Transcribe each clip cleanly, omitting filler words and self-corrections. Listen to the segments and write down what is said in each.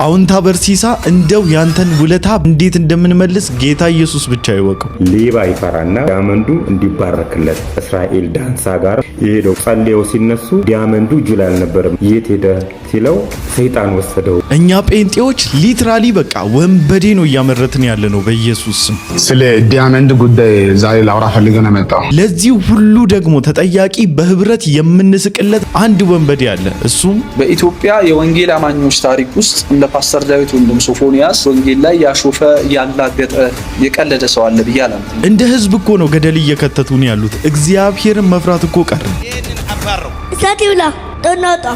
አውንታ በርሲሳ እንደው ያንተን ውለታ እንዴት እንደምንመልስ ጌታ ኢየሱስ ብቻ ይወቀው። ሌባ ይፈራና ዲያመንዱ እንዲባረክለት እስራኤል ዳንሳ ጋር የሄደው ጸልየው ሲነሱ ዲያመንዱ እጁ ላይ አልነበረም። የት ሄደ ሲለው ሰይጣን ወሰደው። እኛ ጴንጤዎች ሊትራሊ በቃ ወንበዴ ነው እያመረትን ያለ ነው በኢየሱስ ስም። ስለ ዲያመንድ ጉዳይ ዛሬ ላውራ ፈልገን መጣሁ። ለዚህ ሁሉ ደግሞ ተጠያቂ በህብረት የምንስቅለት አንድ ወንበዴ አለ። እሱም በኢትዮጵያ የወንጌል አማኞች ታሪክ ውስጥ እንደ ፓስተር ዳዊት ወንድም ሶፎንያስ ወንጌል ላይ ያሾፈ ያላገጠ የቀለደ ሰው አለ ብዬ አላምንም። እንደ ህዝብ እኮ ነው ገደል እየከተቱን ያሉት። እግዚአብሔርን መፍራት እኮ ቀረ። ሳቲውላ ዶናውጣ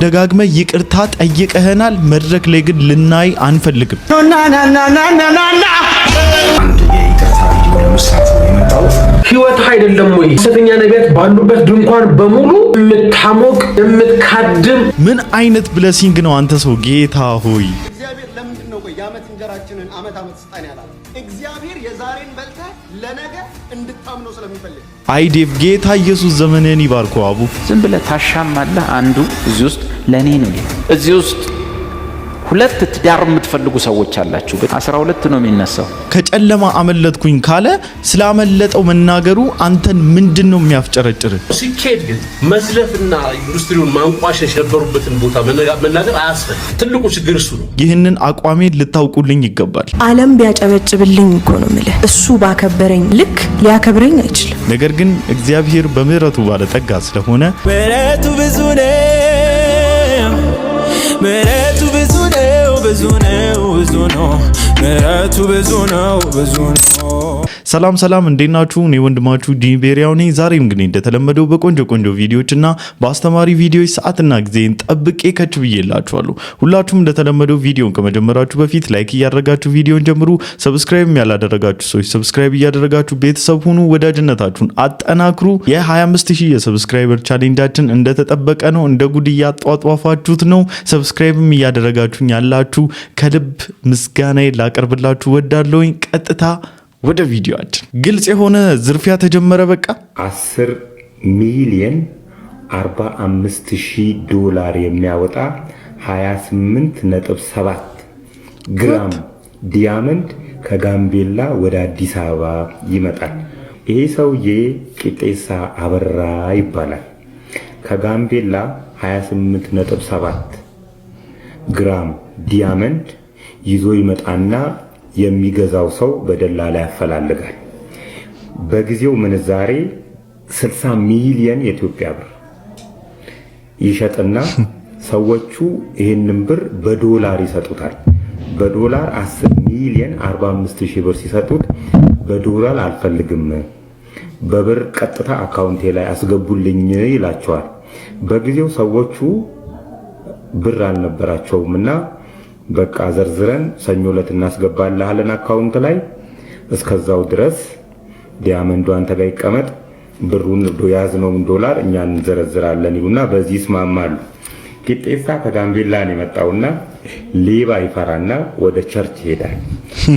ደጋግመ ይቅርታ ጠይቀህናል። መድረክ ላይ ግን ልናይ አንፈልግም። ህይወት አይደለም ወይ? ሐሰተኛ ነቢያት ባሉበት ድንኳን በሙሉ የምታሞቅ የምትካድም ምን አይነት ብለሲንግ ነው አንተ ሰው? ጌታ ሆይ እግዚአብሔር ለምንድን ነው የዓመት እንጀራችንን ዓመት ስጠን ያላል? እግዚአብሔር የዛሬን በልተ ለነገ እንድታምነው ስለሚፈልግ አይዴቭ ጌታ ኢየሱስ ዘመንህን ይባርኮ። አቡ ዝም ብለህ ታሻማለህ። አንዱ እዚህ ውስጥ ለኔ ነው። እዚህ ውስጥ ሁለት ትዳር የምትፈልጉ ሰዎች አላችሁ። 12 ነው የሚነሳው። ከጨለማ አመለጥኩኝ ካለ ስላመለጠው መናገሩ አንተን ምንድነው የሚያፍጨረጭር? ሲኬድ ግን መስለፍና ኢንዱስትሪውን ማንቋሸሽ የነበሩበትን ቦታ መናገር አያስፈልግም። ትልቁ ችግር እሱ ነው። ይህንን አቋሜን ልታውቁልኝ ይገባል። ዓለም ቢያጨበጭብልኝ እኮ ነው የምልህ። እሱ ባከበረኝ ልክ ሊያከብረኝ አይችልም። ነገር ግን እግዚአብሔር በምህረቱ ባለጠጋ ስለሆነ ምህረቱ ብዙ ነው፣ ምህረቱ ብዙ ነው፣ ብዙ ነው፣ ብዙ ነው፣ ምህረቱ ብዙ ነው፣ ብዙ ነው። ሰላም ሰላም፣ እንዴት ናችሁ? እኔ ወንድማችሁ ዲቤሪያው ነኝ። ዛሬም ግን እንደተለመደው በቆንጆ ቪዲዮዎችና በአስተማሪ ቪዲዮዎች ሰዓትና ጊዜን ጠብቄ ከች ብዬላችኋለሁ። ሁላችሁም እንደተለመደው ቪዲዮን ከመጀመራችሁ በፊት ላይክ እያደረጋችሁ ቪዲዮን ጀምሩ። ሰብስክራይብ ያላደረጋችሁ ሰዎች ሰብስክራይብ እያደረጋችሁ ቤተሰብ ሁኑ። ወዳጅነታችሁን አጠናክሩ። የ25000 የሰብስክራይበር ቻሌንጃችን እንደተጠበቀ ነው። እንደ ጉድ እያጧጧፋችሁት ነው። ሰብስክራይብም እያደረጋችሁኝ ያላችሁ ከልብ ምስጋናዬ ላቀርብላችሁ ወዳለሁኝ። ቀጥታ ወደ ቪዲዮአችን። ግልጽ የሆነ ዝርፊያ ተጀመረ። በቃ 10 ሚሊዮን 45,000 ዶላር የሚያወጣ 28.7 ግራም ዲያመንድ ከጋምቤላ ወደ አዲስ አበባ ይመጣል። ይሄ ሰውዬ ቂጤሳ አበራ ይባላል። ከጋምቤላ 28.7 ግራም ዲያመንድ ይዞ ይመጣና የሚገዛው ሰው በደላላ ያፈላልጋል። በጊዜው ምንዛሬ 60 ሚሊዮን የኢትዮጵያ ብር ይሸጥና ሰዎቹ ይህንን ብር በዶላር ይሰጡታል። በዶላር 10 ሚሊዮን 45,000 ብር ሲሰጡት በዶላር አልፈልግም፣ በብር ቀጥታ አካውንቴ ላይ አስገቡልኝ ይላቸዋል። በጊዜው ሰዎቹ ብር አልነበራቸውምና በቃ ዘርዝረን ሰኞ ዕለት እናስገባልሃለን አካውንት ላይ፣ እስከዛው ድረስ ዲያመንዱ አንተ ጋር ይቀመጥ፣ ብሩን ያዝነውን ዶላር እኛ እንዘረዝራለን ይሉና በዚህ ይስማማሉ። ቂጤሳ ከጋምቤላ ነው የመጣውና ሌባ ይፈራና ወደ ቸርች ይሄዳል።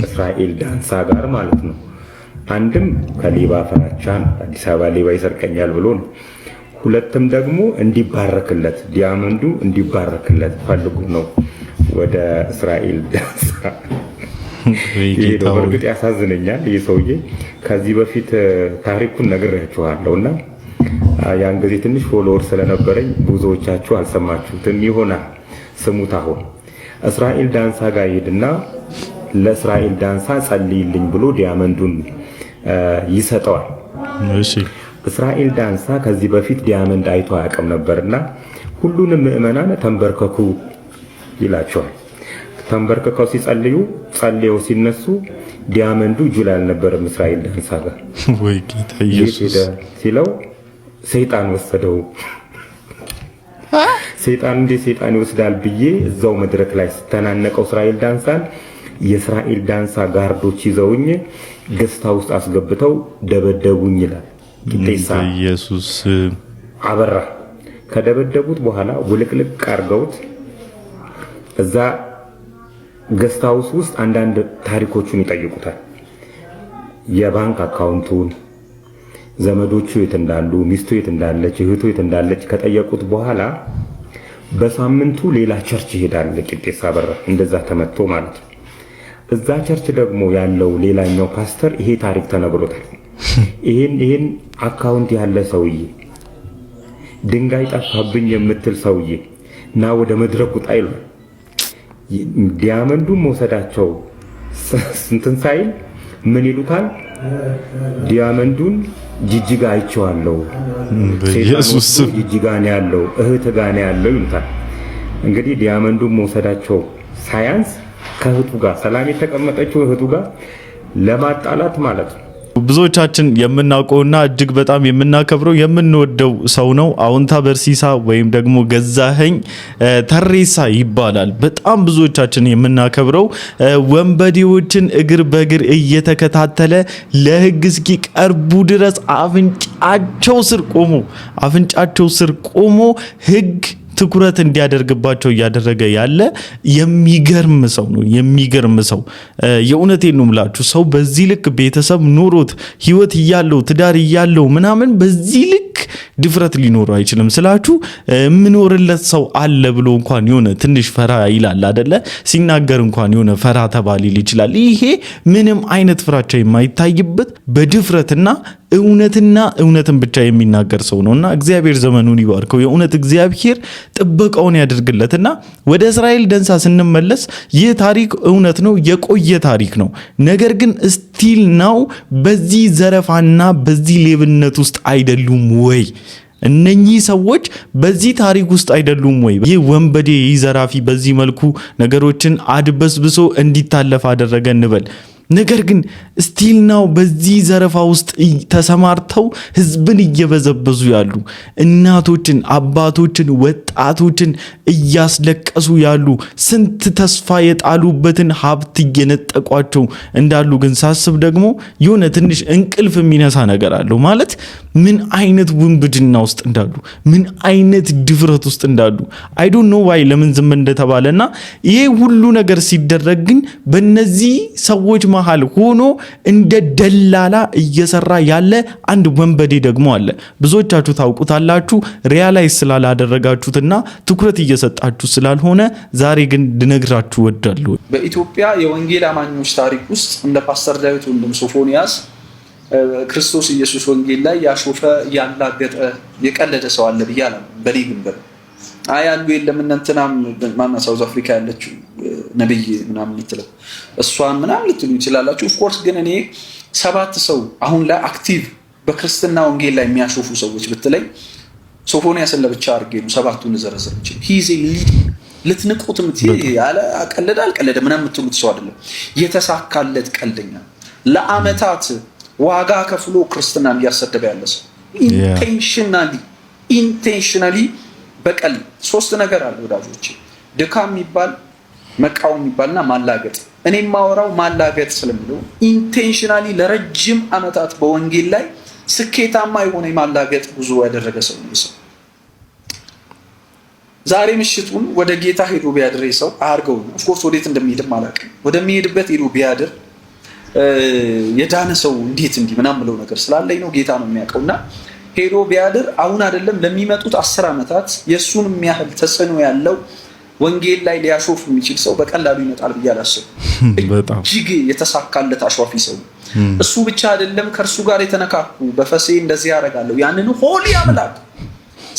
እስራኤል ዳንሳ ጋር ማለት ነው። አንድም ከሌባ ፈራቻ አዲስ አበባ ሌባ ይሰርቀኛል ብሎ ነው። ሁለትም ደግሞ እንዲባረክለት ዲያመንዱ እንዲባረክለት ፈልጉ ነው ወደ እስራኤል ዳንሳ ሄደው። በእርግጥ ያሳዝነኛል። ይህ ሰውዬ ከዚህ በፊት ታሪኩን ነግሬያችኋለሁና ያን ጊዜ ትንሽ ፎሎወር ስለነበረኝ ብዙዎቻችሁ አልሰማችሁትም ይሆናል። ስሙት። አሁን እስራኤል ዳንሳ ጋር ሄድና ለእስራኤል ዳንሳ ጸልይልኝ ብሎ ዲያመንዱን ይሰጠዋል። እሺ። እስራኤል ዳንሳ ከዚህ በፊት ዲያመንድ አይቶ አያውቅም ነበርና ሁሉንም ምዕመናን ተንበርከኩ ይላቸዋል። ተንበርከከው ጸልየው ሲነሱ ዲያመንዱ እጁ ላይ አልነበረም። እስራኤል ዳንሳ ጋር ወይ ጌታ ኢየሱስ ሲለው ሰይጣን ወሰደው። ሰይጣን እንደ ሰይጣን ይወስዳል ብዬ እዛው መድረክ ላይ ስተናነቀው እስራኤል ዳንሳን የእስራኤል ዳንሳ ጋርዶች ይዘውኝ ገስታ ውስጥ አስገብተው ደበደቡኝ ይላል። ቂጤሳ ኢየሱስ አበራ። ከደበደቡት በኋላ ውልቅልቅ አርገውት እዛ ገስት ሃውስ ውስጥ አንዳንድ ታሪኮቹን ይጠይቁታል። የባንክ አካውንቱን፣ ዘመዶቹ የት እንዳሉ፣ ሚስቱ የት እንዳለች፣ እህቱ የት እንዳለች ከጠየቁት በኋላ በሳምንቱ ሌላ ቸርች ይሄዳል። ቂጤሳ በራ እንደዛ ተመቶ ማለት ነው። እዛ ቸርች ደግሞ ያለው ሌላኛው ፓስተር ይሄ ታሪክ ተነግሮታል። ይሄን አካውንት ያለ ሰውዬ ድንጋይ ጠፋብኝ የምትል ሰውዬ ና ወደ መድረኩ ጣይሉ ዲያመንዱን መውሰዳቸው እንትን ሳይል ምን ይሉታል? ዲያመንዱን ጂጂጋ አይቼዋለሁ፣ ኢየሱስ ጂጂጋ ነው ያለው፣ እህት ጋር ነው ያለው ይሉታል። እንግዲህ ዲያመንዱን መውሰዳቸው ሳያንስ ከእህቱ ጋር ሰላም የተቀመጠችው እህቱ ጋር ለማጣላት ማለት ነው። ብዙዎቻችን የምናውቀውና እጅግ በጣም የምናከብረው የምንወደው ሰው ነው። አውንታ በርሲሳ ወይም ደግሞ ገዛኸኝ ተሬሳ ይባላል። በጣም ብዙዎቻችን የምናከብረው ወንበዴዎችን እግር በእግር እየተከታተለ ለሕግ እስኪቀርቡ ድረስ አፍንጫቸው ስር ቆሞ ሕግ ትኩረት እንዲያደርግባቸው እያደረገ ያለ የሚገርም ሰው ነው። የሚገርም ሰው የእውነቴን ነው የምላችሁ። ሰው በዚህ ልክ ቤተሰብ ኑሮት ህይወት እያለው ትዳር እያለው ምናምን በዚህ ልክ ድፍረት ሊኖረው አይችልም ስላችሁ ምኖርለት ሰው አለ ብሎ እንኳን የሆነ ትንሽ ፈራ ይላል አይደለ? ሲናገር እንኳን የሆነ ፈራ ተባል ይችላል። ይሄ ምንም አይነት ፍራቻ የማይታይበት በድፍረትና እውነትን ብቻ የሚናገር ሰው ነውና እግዚአብሔር ዘመኑን ይባርከው። የእውነት እግዚአብሔር ጥበቃውን ያድርግለትና ወደ እስራኤል ደንሳ ስንመለስ ይህ ታሪክ እውነት ነው፣ የቆየ ታሪክ ነው። ነገር ግን ስቲል ነው በዚህ ዘረፋና በዚህ ሌብነት ውስጥ አይደሉም ወይ? እነኚህ ሰዎች በዚህ ታሪክ ውስጥ አይደሉም ወይ? ይህ ወንበዴ ይህ ዘራፊ በዚህ መልኩ ነገሮችን አድበስብሶ እንዲታለፍ አደረገ እንበል። ነገር ግን ስቲል ነው በዚህ ዘረፋ ውስጥ ተሰማርተው ህዝብን እየበዘበዙ ያሉ እናቶችን፣ አባቶችን፣ ወጣቶችን እያስለቀሱ ያሉ ስንት ተስፋ የጣሉበትን ሀብት እየነጠቋቸው እንዳሉ ግን ሳስብ ደግሞ የሆነ ትንሽ እንቅልፍ የሚነሳ ነገር አለው። ማለት ምን አይነት ውንብድና ውስጥ እንዳሉ፣ ምን አይነት ድፍረት ውስጥ እንዳሉ አይ ዶንት ኖ ዋይ ለምን ዝም እንደተባለና ይሄ ሁሉ ነገር ሲደረግ ግን በእነዚህ ሰዎች መሃል ሆኖ እንደ ደላላ እየሰራ ያለ አንድ ወንበዴ ደግሞ አለ። ብዙዎቻችሁ ታውቁታላችሁ። ሪያላይዝ ስላላደረጋችሁትና ትኩረት እየሰጣችሁ ስላልሆነ ዛሬ ግን ልነግራችሁ ወዳለሁ። በኢትዮጵያ የወንጌል አማኞች ታሪክ ውስጥ እንደ ፓስተር ዳዊት ወንድም ሶፎንያስ ክርስቶስ ኢየሱስ ወንጌል ላይ ያሾፈ ያላገጠ የቀለደ ሰው አለ ብዬ አላምንም። በኔ ግንበር አያሉ የለም እንተናም ማና ሳውዝ አፍሪካ ያለችው ነብይ ምናምን ልትለው እሷን ምናምን ልትሉ ይችላላችሁ። ኦፍ ኮርስ ግን እኔ 7 ሰው አሁን ላይ አክቲቭ በክርስትና ወንጌል ላይ የሚያሾፉ ሰዎች ብትለይ ሶፎንያስን ለብቻ አድርጌ ነው 7ቱን ዘረዘር እንጂ ሂዜ ልትንቁት ያለ አልቀለደ ምናምን የምትሉት ሰው አይደለም። የተሳካለት ቀልደኛ ለአመታት ዋጋ ከፍሎ ክርስትናን እያሰደበ ያለ ሰው ኢንቴንሽናሊ በቀል 3 ነገር አለ ወዳጆቼ። ድካም የሚባል መቃወም የሚባልና ማላገጥ። እኔ ማወራው ማላገጥ ስለሚለው ኢንቴንሽናሊ ለረጅም አመታት በወንጌል ላይ ስኬታማ የሆነ ማላገጥ ጉዞ ያደረገ ሰው ነው። ዛሬ ምሽቱን ወደ ጌታ ሄዶ ቢያድር ሰው አርገው ነው ኦፍ ኮርስ ወዴት እንደሚሄድም አላውቅም። ወደሚሄድበት ሄዶ ቢያድር የዳነ ሰው እንዴት እንዲህ ምናምን ብለው ነገር ስላለኝ ነው ጌታ ነው የሚያውቀውና ሄዶ ቢያድር አሁን አይደለም ለሚመጡት 10 አመታት የሱን የሚያህል ተጽዕኖ ያለው ወንጌል ላይ ሊያሾፍ የሚችል ሰው በቀላሉ ይመጣል ብዬ አላስብም። በጣም እጅግ የተሳካለት አሿፊ ሰው እሱ ብቻ አይደለም፣ ከርሱ ጋር የተነካኩ በፈሴ እንደዚህ ያደርጋለሁ ያንን ሆሊ አምላክ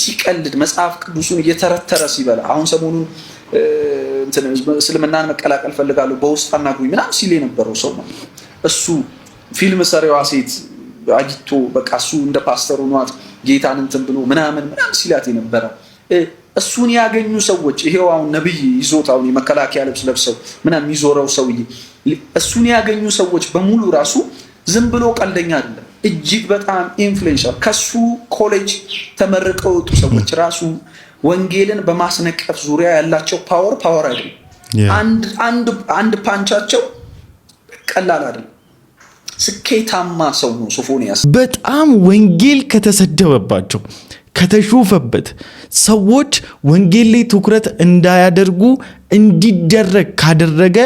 ሲቀልድ መጽሐፍ ቅዱሱን እየተረተረ ሲበላ አሁን ሰሞኑን እስልምናን መቀላቀል ፈልጋለሁ በውስጥ አናግሩኝ ምናምን ሲል የነበረው ሰው ነው። እሱ ፊልም ሰሪዋ ሴት አግኝቶ በቃ እሱ እንደ ፓስተር ሆኗት ጌታን እንትን ብሎ ምናምን ሲላት የነበረ እሱን ያገኙ ሰዎች ይሄው አሁን ነብይ ይዞት አሁን የመከላከያ ልብስ ለብሰው ምናምን የሚዞረው ሰውዬ እሱን ያገኙ ሰዎች በሙሉ ራሱ ዝም ብሎ ቀልደኛ አይደለም። እጅግ በጣም ኢንፍሉዌንሻል ከሱ ኮሌጅ ተመርቀው የወጡ ሰዎች ራሱ ወንጌልን በማስነቀፍ ዙሪያ ያላቸው ፓወር አይደለም። አንድ ፓንቻቸው ቀላል አይደለም። ስኬታማ ሰው ነው ሶፎንያስ። በጣም ወንጌል ከተሰደበባቸው ከተሾፈበት ሰዎች ወንጌል ላይ ትኩረት እንዳያደርጉ እንዲደረግ ካደረገ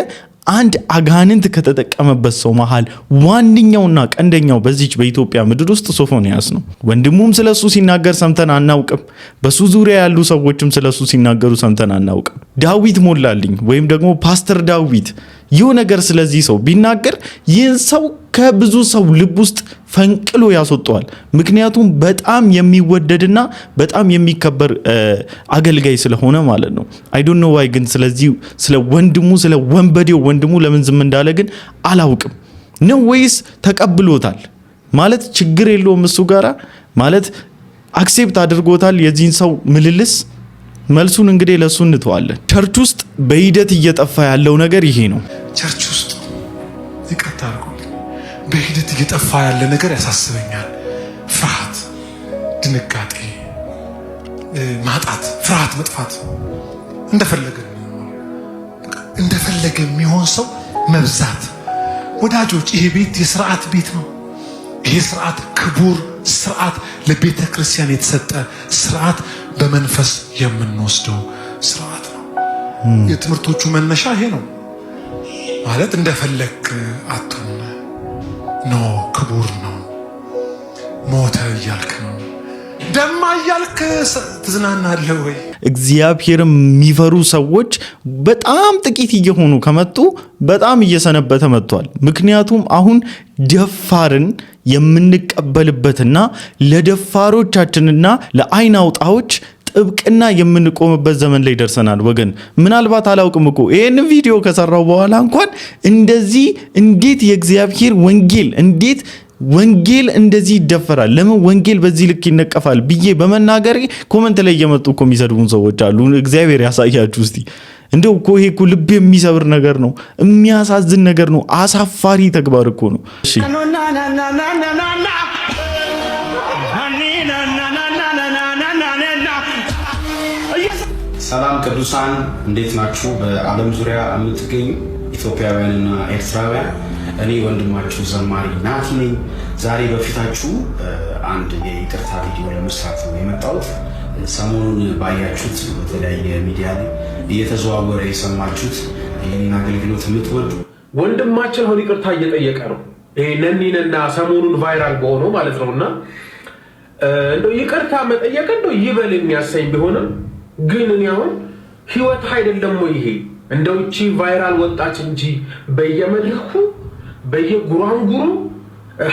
አንድ አጋንንት ከተጠቀመበት ሰው መሃል ዋንኛውና ቀንደኛው በዚች በኢትዮጵያ ምድር ውስጥ ሶፎንያስ ነው። ወንድሙም ስለሱ ሲናገር ሰምተን አናውቅም። በሱ ዙሪያ ያሉ ሰዎችም ስለሱ ሲናገሩ ሰምተን አናውቅም። ዳዊት ሞላልኝ ወይም ደግሞ ፓስተር ዳዊት ይህ ነገር ስለዚህ ሰው ቢናገር ይህን ሰው ከብዙ ሰው ልብ ውስጥ ፈንቅሎ ያስወጣዋል። ምክንያቱም በጣም የሚወደድና በጣም የሚከበር አገልጋይ ስለሆነ ማለት ነው። አይ ዶንት ኖ ዋይ ግን ስለዚህ ስለ ወንድሙ ስለ ወንበዴው ወንድሙ ለምን ዝም እንዳለ ግን አላውቅም። ነው ወይስ ተቀብሎታል ማለት ችግር የለውም እሱ ጋራ ማለት አክሴፕት አድርጎታል የዚህን ሰው ምልልስ? መልሱን እንግዲህ ለሱ እንተዋለን። ቸርች ውስጥ በሂደት እየጠፋ ያለው ነገር ይሄ ነው። ቸርች ውስጥ ይቅርታ አድርጉልኝ፣ በሂደት እየጠፋ ያለ ነገር ያሳስበኛል። ፍርሃት፣ ድንጋጤ፣ ማጣት፣ ፍርሃት፣ መጥፋት፣ እንደፈለገ የሚሆን ሰው መብዛት። ወዳጆች ይሄ ቤት የስርዓት ቤት ነው። ይሄ ስርዓት ክቡር ስርዓት፣ ለቤተ ክርስቲያን የተሰጠ ስርዓት፣ በመንፈስ የምንወስደው ስርዓት ነው። የትምህርቶቹ መነሻ ይሄ ነው ማለት እንደፈለግ አትሁን ነው። ክቡር ነው። ሞተ እያልክ ነው ደማ እያልክ ትዝናናለህ ወይ? እግዚአብሔርም የሚፈሩ ሰዎች በጣም ጥቂት እየሆኑ ከመጡ በጣም እየሰነበተ መጥቷል። ምክንያቱም አሁን ደፋርን የምንቀበልበትና ለደፋሮቻችንና ለአይን አውጣዎች ጥብቅና የምንቆምበት ዘመን ላይ ደርሰናል ወገን። ምናልባት አላውቅም እኮ ይሄን ቪዲዮ ከሰራው በኋላ እንኳን እንደዚህ እንዴት የእግዚአብሔር ወንጌል እንደዚህ ይደፈራል፣ ለምን ወንጌል በዚህ ልክ ይነቀፋል ብዬ በመናገር ኮሜንት ላይ እየመጡ እኮ የሚሰድቡን ሰዎች አሉ። እግዚአብሔር ያሳያችሁ እስቲ። እንደው እኮ ይሄ እኮ ልብ የሚሰብር ነገር ነው፣ የሚያሳዝን ነገር ነው፣ አሳፋሪ ተግባር እኮ ነው። እሺ ሰላም ቅዱሳን እንዴት ናችሁ? በዓለም ዙሪያ የምትገኙ ኢትዮጵያውያንና ኤርትራውያን፣ እኔ ወንድማችሁ ዘማሪ ናቲ ነኝ። ዛሬ በፊታችሁ አንድ የይቅርታ ቪዲዮ ለመስራት ነው የመጣሁት። ሰሞኑን ባያችሁት በተለያየ ሚዲያ ላይ እየተዘዋወረ የሰማችሁት ይህንን አገልግሎት የምትወዱ ወንድማችን አሁን ይቅርታ እየጠየቀ ነው። ይሄ ነኒንና ሰሞኑን ቫይራል በሆነው ማለት ነውና እንደው ይቅርታ መጠየቅ እንደው ይበል የሚያሰኝ ቢሆንም ግን እኔ አሁን ህይወት አይደለም ወይ ይሄ? እንደው እቺ ቫይራል ወጣች እንጂ በየመድረኩ በየጉራንጉሩ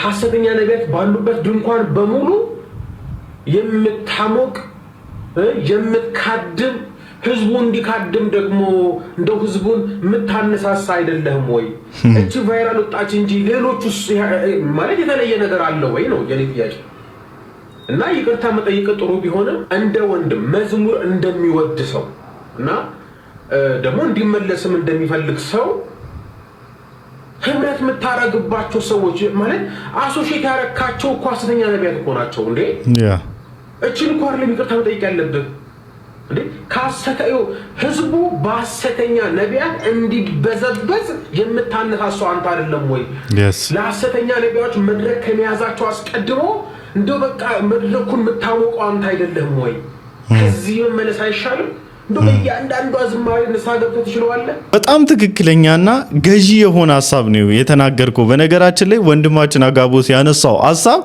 ሐሰተኛ ነቢያት ባሉበት ድንኳን በሙሉ የምታሞቅ የምትካድም ህዝቡ እንዲካድም ደግሞ እንደው ህዝቡን የምታነሳሳ አይደለም ወይ? እቺ ቫይራል ወጣች እንጂ ሌሎቹስ ማለት የተለየ ነገር አለ ወይ ነው የኔ ጥያቄ። እና ይቅርታ መጠየቅ ጥሩ ቢሆንም እንደ ወንድም መዝሙር እንደሚወድ ሰው እና ደግሞ እንዲመለስም እንደሚፈልግ ሰው ህብረት የምታረግባቸው ሰዎች ማለት አሶሺየት ያረካቸው እኮ ሐሰተኛ ነቢያት እኮ ናቸው እንዴ? እቺን እኮ አይደለም ይቅርታ መጠየቅ ያለብህ እንዴ? ህዝቡ በሐሰተኛ ነቢያት እንዲበዘበዝ የምታነሳሳው አንተ አይደለም ወይ? ለሐሰተኛ ነቢያዎች መድረክ ከመያዛቸው አስቀድሞ እንደው በቃ መድረኩን የምታወቀው አንተ አይደለም ወይ? ከዚህ መመለስ አይሻልም? እንደው በእያንዳንዱ አዝማሪ ንስሐ ገብተህ ትችላለህ። በጣም ትክክለኛና ገዢ የሆነ ሐሳብ ነው የተናገርከው። በነገራችን ላይ ወንድማችን አጋቦስ ያነሳው ሐሳብ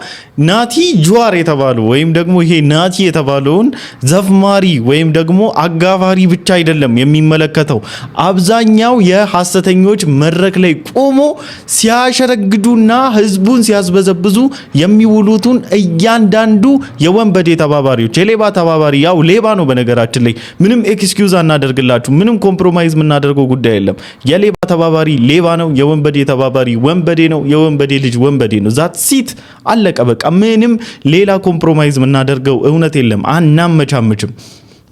ናቲ ጁዋር የተባለው ወይም ደግሞ ይሄ ናቲ የተባለውን ዘፍማሪ ወይም ደግሞ አጋፋሪ ብቻ አይደለም የሚመለከተው። አብዛኛው የሐሰተኞች መድረክ ላይ ቆሞ ሲያሸረግዱና ህዝቡን ሲያስበዘብዙ የሚውሉትን እያንዳንዱ የወንበዴ ተባባሪዎች፣ የሌባ ተባባሪ ያው ሌባ ነው። በነገራችን ላይ ምንም ኤክስኪዩዝ አናደርግላችሁ፣ ምንም ኮምፕሮማይዝ የምናደርገው ጉዳይ የለም። የሌባ ተባባሪ ሌባ ነው፣ የወንበዴ ተባባሪ ወንበዴ ነው፣ የወንበዴ ልጅ ወንበዴ ነው። ዛት ሲት አለቀ በቃ። ምንም ሌላ ኮምፕሮማይዝ የምናደርገው እውነት የለም። አናመቻምችም።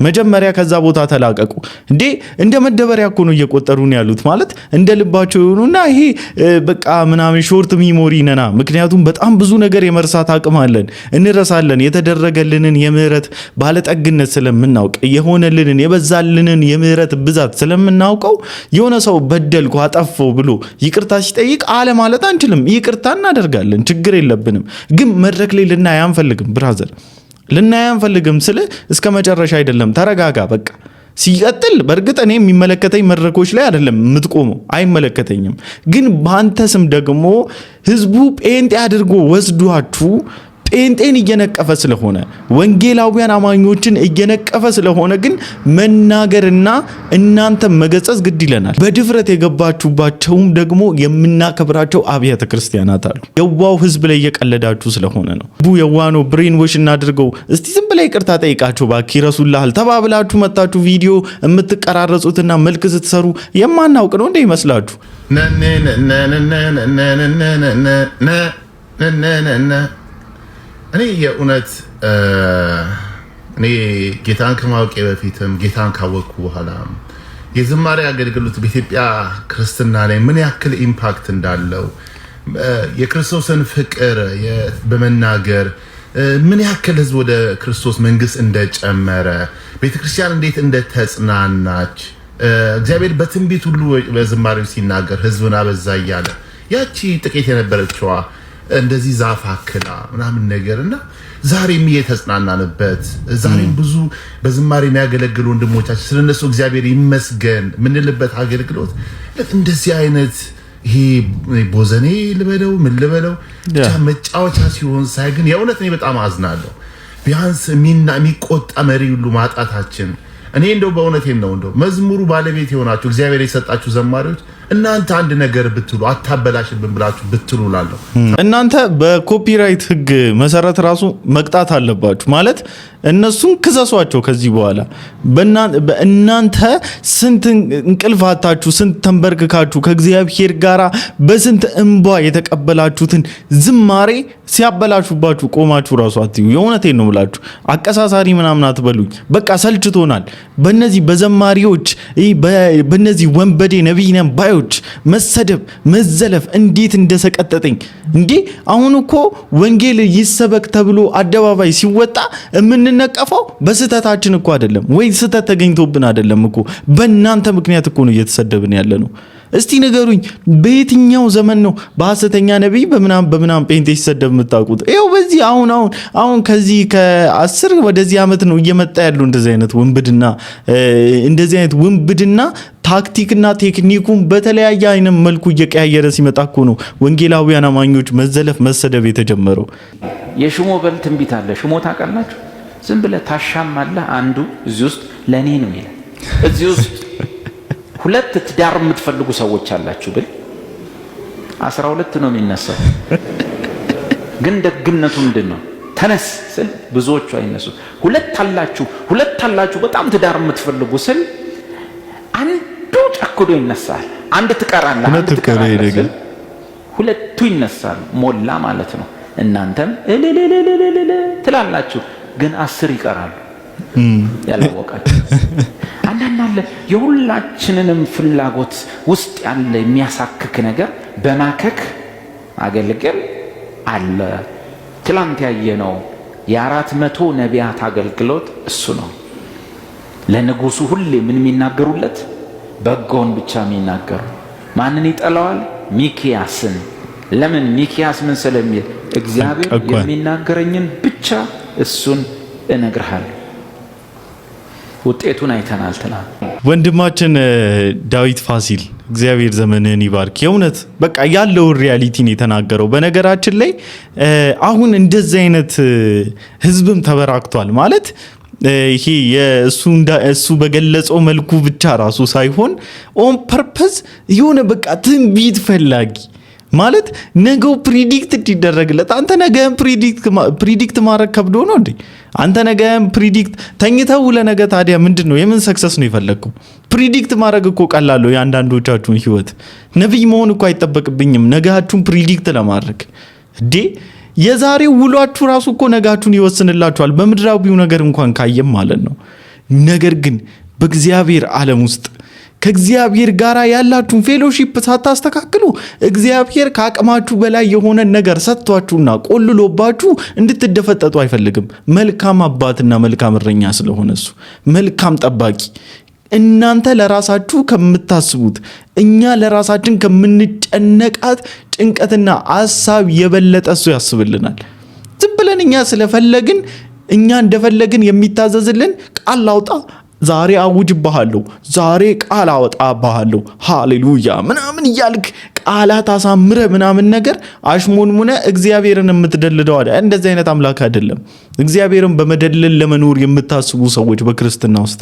መጀመሪያ ከዛ ቦታ ተላቀቁ እንዴ። እንደ መደበሪያ እኮ ነው እየቆጠሩን ያሉት ማለት እንደ ልባቸው ይሆኑና ይሄ በቃ ምናምን ሾርት ሚሞሪ ነና። ምክንያቱም በጣም ብዙ ነገር የመርሳት አቅም አለን፣ እንረሳለን። የተደረገልንን የምህረት ባለጠግነት ስለምናውቅ የሆነልንን የበዛልንን የምህረት ብዛት ስለምናውቀው የሆነ ሰው በደልኩ አጠፋው ብሎ ይቅርታ ሲጠይቅ አለ ማለት አንችልም። ይቅርታ እናደርጋለን፣ ችግር የለብንም። ግን መድረክ ላይ ልናይ አንፈልግም ብራዘር፣ ልናይ አንፈልግም ስለ እስከ መጨረሻ አይደለም። ተረጋጋ በቃ ሲቀጥል በእርግጥ እኔ የሚመለከተኝ መድረኮች ላይ አይደለም የምትቆመው አይመለከተኝም ግን በአንተ ስም ደግሞ ህዝቡ ጴንጤ አድርጎ ወስዷችሁ ጴንጤን እየነቀፈ ስለሆነ ወንጌላውያን አማኞችን እየነቀፈ ስለሆነ ግን መናገርና እናንተ መገጸጽ ግድ ይለናል በድፍረት የገባችሁባቸውም ደግሞ የምናከብራቸው አብያተ ክርስቲያናት አሉ የዋው ህዝብ ላይ እየቀለዳችሁ ስለሆነ ነው የዋኖ ብሬን ዎሽ እናድርገው እስቲ ዝም ብለ ይቅርታ ጠይቃችሁ ባኪ ረሱላህ ተባብላችሁ መጣችሁ ቪዲዮ የምትቀራረጹትና መልክ ስትሰሩ የማናውቅ ነው እንደ ይመስላችሁ እኔ የእውነት እኔ ጌታን ከማወቄ በፊትም ጌታን ካወቅኩ በኋላ የዝማሬ አገልግሎት በኢትዮጵያ ክርስትና ላይ ምን ያክል ኢምፓክት እንዳለው የክርስቶስን ፍቅር በመናገር ምን ያክል ህዝብ ወደ ክርስቶስ መንግስት እንደጨመረ ቤተክርስቲያን እንዴት እንደተጽናናች እግዚአብሔር በትንቢት ሁሉ በዝማሬው ሲናገር ህዝብን አበዛ እያለ ያቺ ጥቂት የነበረችዋ እንደዚህ ዛፍ አክላ ምናምን ነገርና ዛሬም እየተጽናናንበት ዛሬም ብዙ በዝማሬ የሚያገለግሉ ወንድሞቻችን ስለነሱ እግዚአብሔር ይመስገን ምንልበት አገልግሎት እንደዚህ አይነት ይሄ ቦዘኔ ልበለው ምን ልበለው መጫወቻ ሲሆን ሳይ ግን የእውነት እኔ በጣም አዝናለሁ ቢያንስ የሚቆጣ መሪ ሁሉ ማጣታችን እኔ እንደው በእውነቴም ነው እንደው መዝሙሩ ባለቤት የሆናችሁ እግዚአብሔር የሰጣችሁ ዘማሪዎች እናንተ አንድ ነገር ብትሉ አታበላሽብን ብላችሁ ብትሉ ላለው እናንተ በኮፒራይት ህግ መሰረት ራሱ መቅጣት አለባችሁ ማለት እነሱን ክሰሷቸው ከዚህ በኋላ በእናንተ ስንት እንቅልፋታችሁ ስንት ተንበርክካችሁ ከእግዚአብሔር ጋራ በስንት እንባ የተቀበላችሁትን ዝማሬ ሲያበላሹባችሁ ቆማችሁ ራሱ አትዩ የእውነቴን ነው ብላችሁ አቀሳሳሪ ምናምን አትበሉኝ በቃ ሰልችቶናል በእነዚህ በዘማሪዎች በእነዚህ ወንበዴ ነብይ ነን ባዮች መሰደብ መዘለፍ እንዴት እንደሰቀጠጠኝ እንዴ አሁን እኮ ወንጌል ይሰበክ ተብሎ አደባባይ ሲወጣ እምንነቀፈው በስተታችን እኮ አይደለም ወይ ስተት ተገኝቶብን አይደለም እኮ በእናንተ ምክንያት እኮ ነው እየተሰደብን ያለ ነው እስቲ ንገሩኝ በየትኛው ዘመን ነው በሐሰተኛ ነብይ በምናም ጴንጤ ሲሰደብ የምታውቁት ይሄው በዚህ አሁን ከዚህ ከ10 ወደዚህ አመት ነው እየመጣ ያለው እንደዚህ አይነት ውንብድና ታክቲክና ቴክኒኩን በተለያየ አይነት መልኩ እየቀያየረ ሲመጣ እኮ ነው ወንጌላውያን አማኞች መዘለፍ መሰደብ የተጀመረው የሽሞ በል ትንቢት አለ ሽሞ ታውቃላችሁ ዝም ብለ ታሻማለህ አንዱ እዚህ ውስጥ ለኔ ነው ይላል እዚህ ውስጥ ሁለት ትዳር የምትፈልጉ ሰዎች አላችሁ ብል 12 ነው የሚነሳው ግን ደግነቱ ምንድነው ተነስ ስል ብዙዎቹ አይነሱ ሁለት አላችሁ በጣም ትዳር የምትፈልጉ ስል አንዱ ጨክዶ ይነሳል አንድ ትቀራለህ ሁለቱ ይነሳሉ ሞላ ማለት ነው እናንተም ትላላችሁ ግን 10 ይቀራሉ ያላወቃችሁ አንዳንድ የሁላችንንም ፍላጎት ውስጥ ያለ የሚያሳክክ ነገር በማከክ አገልግል አለ ትላንት ያየነው የ400 ነቢያት አገልግሎት እሱ ነው ለንጉሱ ሁሌ ምን የሚናገሩለት በጎን ብቻ የሚናገሩ ማንን ይጠላዋል ሚኪያስን ለምን ሚኪያስ ምን ስለሚል እግዚአብሔር የሚናገረኝን ብቻ እሱን እነግርሃለሁ ውጤቱን አይተናል ተናል ወንድማችን ዳዊት ፋሲል እግዚአብሔር ዘመንህን ይባርክ የእውነት በቃ ያለው ሪያሊቲን የተናገረው በነገራችን ላይ አሁን እንደዚህ አይነት ህዝብም ተበራክቷል ማለት ይሄ እሱ በገለጸው መልኩ ብቻ ራሱ ሳይሆን ኦን ፐርፐዝ የሆነ በቃ ትንቢት ፈላጊ ማለት ነገው ፕሪዲክት እንዲደረግለት አንተ ነገም ፕሪዲክት ማድረግ ከብዶ ነው እንዴ አንተ ነገም ፕሪዲክት ተኝተው ለነገ ታዲያ ምንድነው የምን ሰክሰስ ነው ይፈልገው ፕሪዲክት ማድረግ እኮ ቀላል ነው ያንዳንዶቻችሁን ህይወት ነብይ መሆን እኮ አይተበቅብኝም ነጋችሁን ፕሪዲክት ለማድረግ እንዴ የዛሬው ውሏችሁ ራሱ እኮ ነጋችሁን ይወስንላችኋል በመድራቢው ነገር እንኳን ካየም ማለት ነው ነገር ግን በእግዚአብሔር ዓለም ውስጥ ከእግዚአብሔር ጋር ያላችሁን ፌሎሺፕ ሳታስተካክሉ እግዚአብሔር ከአቅማችሁ በላይ የሆነ ነገር ሰጥቷችሁና ቆልሎባችሁ እንድትደፈጠጡ አይፈልግም መልካም አባትና መልካም እረኛ ስለሆነ እሱ መልካም ጠባቂ እናንተ ለራሳችሁ ከምታስቡት እኛ ለራሳችን ከምንጨነቃት ጭንቀትና ሐሳብ የበለጠ እሱ ያስብልናል ዝም ብለን እኛ ስለፈለግን እኛ እንደፈለግን የሚታዘዝልን ቃል ላውጣ ዛሬ አውጅብሃለሁ፣ ዛሬ ቃል አወጣብሃለሁ፣ ሃሌሉያ ምናምን እያልክ ቃላት አሳምረ ምናምን ነገር አሽሞንሙነ እግዚአብሔርን የምትደልደው አይደል? እንደዚህ አይነት አምላክ አይደለም። እግዚአብሔርን በመደለል ለመኖር የምታስቡ ሰዎች በክርስትና ውስጥ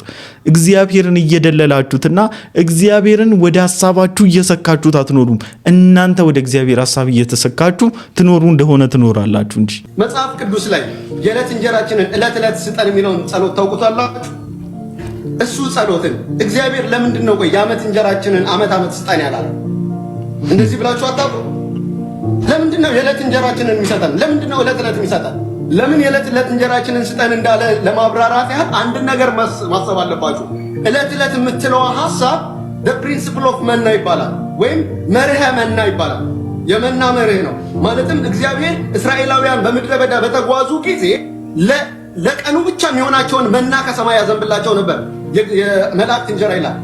እግዚአብሔርን እየደለላችሁትና እግዚአብሔርን ወደ ሐሳባችሁ እየሰካችሁት አትኖሩም። እናንተ ወደ እግዚአብሔር ሐሳብ እየተሰካችሁ ትኖሩ እንደሆነ ትኖራላችሁ እንጂ። መጽሐፍ ቅዱስ ላይ የዕለት እንጀራችንን ዕለት ዕለት ስጠን የሚለውን ጸሎት ታውቁታላችሁ? እሱ ጸሎትን እግዚአብሔር ለምንድን ነው ቆይ የዓመት እንጀራችንን ዓመት ስጠን ያላል? እንደዚህ ብላችሁ አታውቁ? ለምንድን ነው የዕለት እንጀራችንን የሚሰጠን? ለምንድን ነው ዕለት ዕለት የሚሰጠን? ለምን የዕለት ዕለት እንጀራችንን ስጠን እንዳለ ለማብራራት ያህል አንድ ነገር ማሰብ አለባችሁ። ዕለት ዕለት የምትለው ሐሳብ the principle of መና ይባላል፣ ወይም መርህ መና ይባላል። የመና መርህ ነው ማለትም እግዚአብሔር እስራኤላውያን በምድረ በዳ በተጓዙ ጊዜ ለቀኑ ብቻ የሚሆናቸውን መና ከሰማይ ያዘንብላቸው ነበር። የመላእክት እንጀራ ይላል።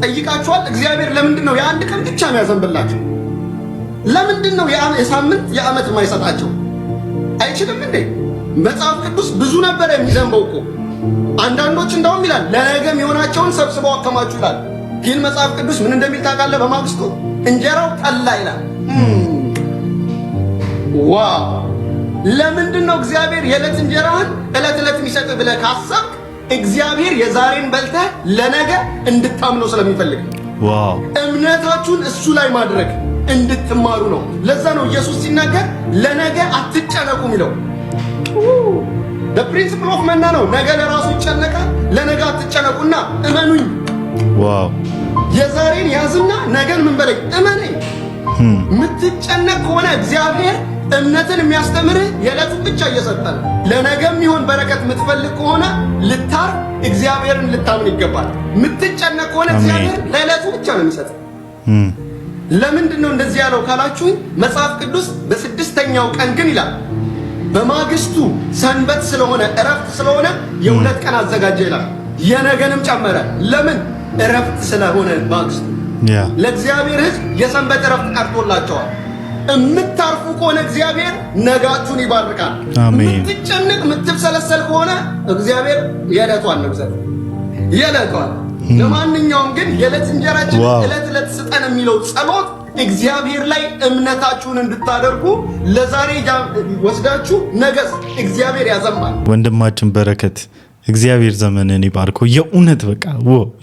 ጠይቃችኋል? እግዚአብሔር ለምንድን ነው የአንድ ቀን ብቻ የሚያዘንብላቸው? ለምንድን ነው የሳምንት የዓመት የማይሰጣቸው? አይችልም እንዴ? መጽሐፍ ቅዱስ ብዙ ነበር የሚዘንበው እኮ። አንዳንዶች እንደውም ይላል ለነገ የሚሆናቸውን ሰብስበው አከማቹ ይላል። ግን መጽሐፍ ቅዱስ ምን እንደሚል ታውቃለህ? በማግስቱ እንጀራው ጠላ ይላል። ዋው! ለምንድን ነው እግዚአብሔር የዕለት እንጀራህን ዕለት ዕለት የሚሰጥ ብለህ ካሰብክ እግዚአብሔር የዛሬን በልተህ ለነገ እንድታምነው ስለሚፈልግ ዋው! እምነታችሁን እሱ ላይ ማድረግ እንድትማሩ ነው። ለዛ ነው ኢየሱስ ሲናገር ለነገ አትጨነቁ የሚለው። በፕሪንሲፕል ኦፍ መና ነው። ነገ ለራሱ ይጨነቃል፣ ለነገ አትጨነቁና እመኑኝ። ዋው! የዛሬን ያዝና ነገን ምን በለኝ እመነኝ። የምትጨነቅ ከሆነ እግዚአብሔር እምነትን የሚያስተምርህ የዕለቱን ብቻ እየሰጠን ለነገም ይሁን በረከት የምትፈልግ ከሆነ ልታር እግዚአብሔርን ልታምን ይገባል። የምትጨነቅ ከሆነ እግዚአብሔር ለዕለቱ ብቻ ነው የሚሰጠው። ለምንድን ነው እንደዚህ ያለው ካላችሁኝ መጽሐፍ ቅዱስ በስድስተኛው ቀን ግን ይላል በማግስቱ ሰንበት ስለሆነ እረፍት ስለሆነ የሁለት ቀን አዘጋጀ ይላል። የነገንም ጨመረ። ለምን? እረፍት ስለሆነ ማግስቱ ለእግዚአብሔር ሕዝብ የሰንበት እረፍት ቀርቶላቸዋል። የምታርፉ ከሆነ እግዚአብሔር ነጋችሁን ይባርካል። የምትጨነቅ የምትብሰለሰል ከሆነ እግዚአብሔር የዕለቷን ነው ይሰጣል፣ የዕለቷን። ለማንኛውም ግን የዕለት እንጀራችን ዕለት ዕለት ስጠን የሚለው ጸሎት እግዚአብሔር ላይ እምነታችሁን እንድታደርጉ ለዛሬ ወስዳችሁ ነገ እግዚአብሔር ያዘማል። ወንድማችን በረከት እግዚአብሔር ዘመንን ይባርከው። የእውነት በቃ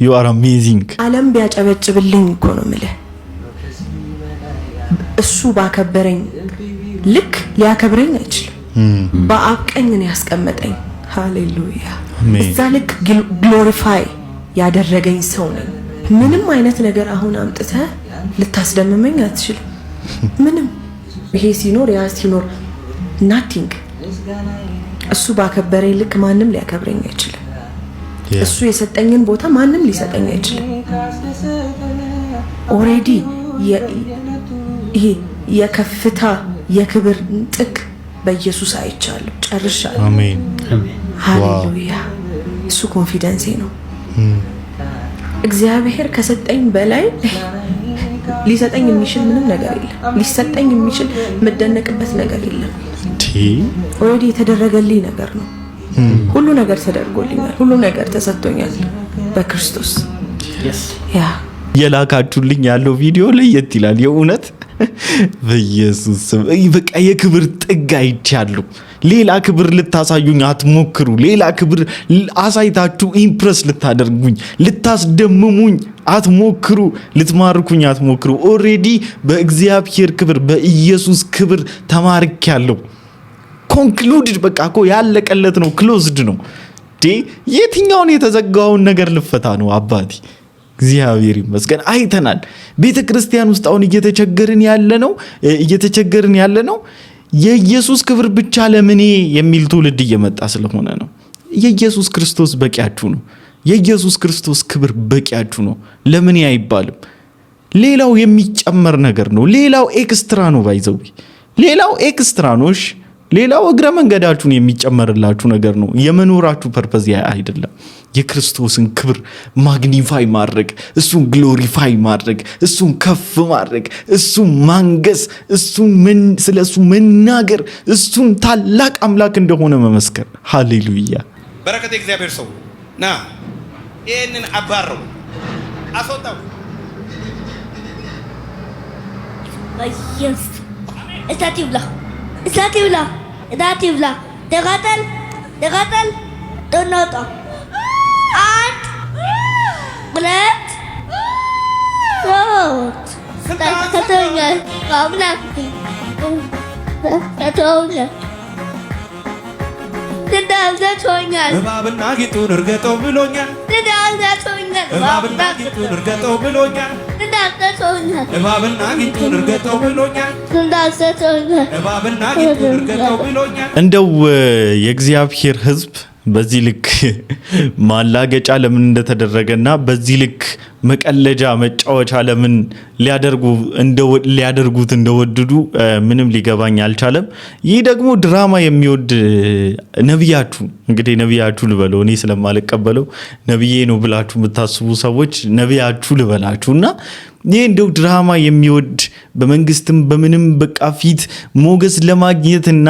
you are amazing። ዓለም ቢያጨበጭብልኝ እኮ ነው የምልህ እሱ ባከበረኝ ልክ ሊያከብረኝ አይችልም። በአብ ቀኝ ነው ያስቀመጠኝ። ሃሌሉያ! እዛ ልክ ግሎሪፋይ ያደረገኝ ሰው ነኝ። ምንም አይነት ነገር አሁን አምጥተህ ልታስደምመኝ አትችልም። ምንም ይሄ ሲኖር ያ ሲኖር ናቲንግ። እሱ ባከበረኝ ልክ ማንም ሊያከብረኝ አይችልም። እሱ የሰጠኝን ቦታ ማንም ሊሰጠኝ አይችልም። ኦሬዲ ይሄ የከፍታ የክብር ጥግ በኢየሱስ አይቻለሁ፣ ጨርሻለሁ። አሜን። ሃሌሉያ! እሱ ኮንፊደንሴ ነው። እግዚአብሔር ከሰጠኝ በላይ ሊሰጠኝ የሚችል ምንም ነገር የለም። ሊሰጠኝ የሚችል መደነቅበት ነገር የለም። ኦሬዲ የተደረገልኝ ነገር ነው። ሁሉ ነገር ተደርጎልኛል። ሁሉ ነገር ተሰጥቶኛል በክርስቶስ። ያ የላካችሁልኝ ያለው ቪዲዮ ለየት ይላል። የእውነት በኢየሱስ ስም በቃ የክብር ጥግ አይቻለሁ። ሌላ ክብር ልታሳዩኝ አትሞክሩ። ሌላ ክብር አሳይታችሁ ኢምፕረስ ልታደርጉኝ ልታስደምሙኝ አትሞክሩ። ልትማርኩኝ አትሞክሩ። ኦሬዲ በእግዚአብሔር ክብር በኢየሱስ ክብር ተማርኬያለሁ። ኮንክሉድድ በቃ እኮ ያለቀለት ነው። ክሎዝድ ነው። የትኛውን የተዘጋውን ነገር ልፈታ ነው አባቴ? እግዚአብሔር ይመስገን አይተናል። ቤተ ክርስቲያን ውስጥ አሁን እየተቸገርን ያለ ነው የኢየሱስ ክብር ብቻ ለምኔ የሚል ትውልድ እየመጣ ስለሆነ ነው። የኢየሱስ ክርስቶስ በቂያችሁ ነው። የኢየሱስ ክርስቶስ ክብር በቂያችሁ ነው። ለምኔ አይባልም። ሌላው የሚጨመር ነገር ነው። ሌላው ኤክስትራ ነው። ባይዘው ሌላው ኤክስትራ ነው። ሌላው እግረ መንገዳችሁን የሚጨመርላችሁ ነገር ነው። የመኖራችሁ ፐርፐዝ አይደለም። የክርስቶስን ክብር ማግኒፋይ ማድረግ፣ እሱን ግሎሪፋይ ማድረግ፣ እሱን ከፍ ማድረግ፣ እሱን ማንገስ፣ ስለሱ መናገር፣ እሱን ታላቅ አምላክ እንደሆነ መመስከር። ሃሌሉያ! በረከት የእግዚአብሔር ሰው ና ይህንን አባረው አስወጣው። በኢየሱስ እሳት ይብላ፣ እሳት ይብላ፣ እሳት ይብላ። ተቃጠል፣ ተቃጠል። ጦናውጣ 1 2 3 ተተኛል። አምላክ ተተኛል። ተዳዘቶኛል። እባብና ጌጡን እርገጠው ብሎኛል። ተዳዘቶኛል። እባብና ጌጡን እርገጠው ብሎኛል። ተዳዘቶኛል። እባብና ጌጡን እርገጠው ብሎኛል። ተዳዘቶኛል። እባብና ጌጡን እርገጠው ብሎኛል። እንደው የእግዚአብሔር ሕዝብ በዚህ ልክ ማላገጫ ለምን እንደተደረገና በዚህ ልክ መቀለጃ መጫወቻ ለምን ሊያደርጉት እንደወደዱ ምንም ሊገባኝ አልቻለም። ይህ ደግሞ ድራማ የሚወድ ነብያችሁ እንግዲህ ነብያችሁ ልበለው እኔ ስለማልቀበለው ነብዬ ነው ብላችሁ የምታስቡ ሰዎች ነብያችሁ ልበላችሁና ይህ እንደው ድራማ የሚወድ በመንግስትም በምንም በቃ ፊት ሞገስ ለማግኘትና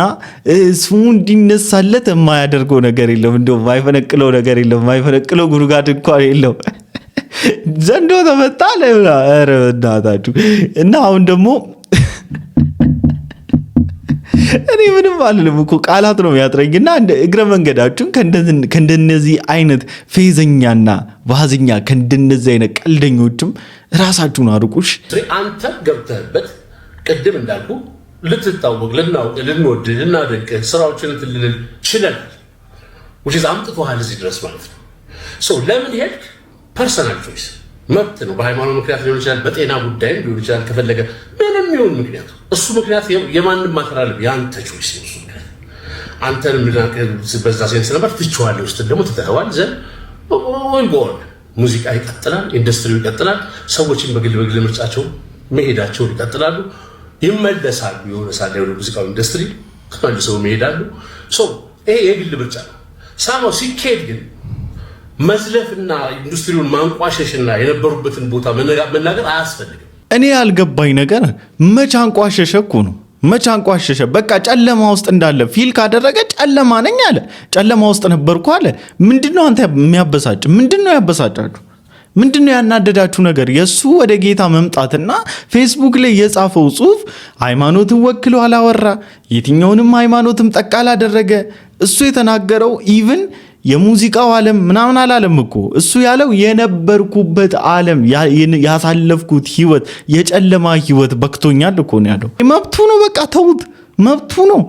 ስሙ እንዲነሳለት የማያደርገው ነገር የለም። እንደው ማይፈነቅለው ነገር የለም። ማይፈነቅለው ጉድጓድ እንኳን የለው። ዘንዶ ተመታ ለምን አረ እናታችሁ እና አሁን ደግሞ እኔ ምንም አልልም እኮ ቃላት ነው የሚያጥረኝና እግረ መንገዳችሁን ከእንደነዚህ አይነት ፌዘኛና ባዝኛ ከእንደነዚህ አይነት ቀልደኞችም ራሳችሁን አርቁሽ። አንተ ገብተህበት ቅድም እንዳልኩ ልትታወቅ ልናውቅ ልንወድ ልናደንቅ ስራዎችን ልንል ችለን ወይስ አምጥቶሃል እዚህ ድረስ ማለት ነው። ለምን ሄድክ? ፐርሰናል ቾይስ መብት ነው። በሃይማኖት ምክንያት ሊሆን ይችላል፣ በጤና ጉዳይ ሊሆን ይችላል። ከፈለገ ምንም ይሁን ምክንያቱ እሱ ምክንያት የማንም ማተራል ያንተ ቾይስ ነው። አንተንም በዛ ሴንስ ነበር ትችዋለህ ውስጥ ደግሞ ትተኸዋል። ዘን ወይ ጎል ሙዚቃ ይቀጥላል፣ ኢንዱስትሪው ይቀጥላል። ሰዎችን በግል ምርጫቸው መሄዳቸው ይቀጥላሉ፣ ይመለሳሉ። የሆነ ሳለ ወደ ሙዚቃው ኢንዱስትሪ ተመልሰው መሄዳሉ። ይሄ የግል ምርጫ ነው። ሳማው ሲኬድ ግን መዝለፍና ኢንዱስትሪውን ማንቋሸሽና የነበሩበትን ቦታ መናገር አያስፈልግም። እኔ ያልገባኝ ነገር መች አንቋሸሸ እኮ ነው። መች አንቋሸሸ? በቃ ጨለማ ውስጥ እንዳለ ፊል ካደረገ ጨለማ ነኝ አለ። ጨለማ ውስጥ ነበርኩ አለ። ምንድነው አንተ የሚያበሳጭ? ምንድነው ያበሳጫችሁ? ምንድነው ያናደዳችሁ ነገር? የሱ ወደ ጌታ መምጣትና ፌስቡክ ላይ የጻፈው ጽሁፍ ሃይማኖትን ወክሎ አላወራ፣ የትኛውንም ሃይማኖትም ጠቅ አላደረገ። እሱ የተናገረው ኢቭን የሙዚቃው ዓለም ምናምን አላለም እኮ። እሱ ያለው የነበርኩበት ዓለም ያሳለፍኩት ህይወት የጨለማ ህይወት በክቶኛል እኮ ነው ያለው። መብቱ ነው፣ በቃ ተውት፣ መብቱ ነው።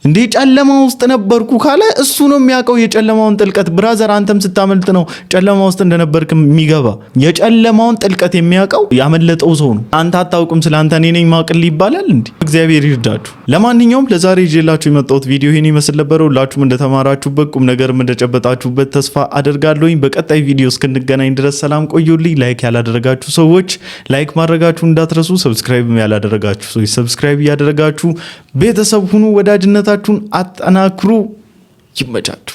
እንዴ ጨለማ ውስጥ ነበርኩ ካለ እሱ ነው የሚያውቀው የጨለማውን ጥልቀት። ብራዘር አንተም ስታመልጥ ነው ጨለማ ውስጥ እንደነበርክ የሚገባ። የጨለማውን ጥልቀት የሚያውቀው ያመለጠው ሰው ነው። አንተ አታውቅም፣ ስላንተ እኔ ነኝ ማቅል ይባላል እንዴ? እግዚአብሔር ይርዳችሁ። ለማንኛውም ለዛሬ ይዤላችሁ የመጣሁት ቪዲዮ ይሄን ይመስል ነበር። ሁላችሁም እንደተማራችሁበት ቁም ነገርም እንደጨበጣችሁበት ተስፋ አደርጋለሁኝ። በቀጣይ ቪዲዮ እስክንገናኝ ድረስ ሰላም ቆዩልኝ። ላይክ ያላደረጋችሁ ሰዎች ላይክ ማድረጋችሁ እንዳትረሱ። ሰብስክራይብ ያላደረጋችሁ ሰዎች ሰብስክራይብ ያደረጋችሁ ቤተሰብ ሁኑ። ወዳጅነታችሁን አጠናክሩ። ይመቻችሁ።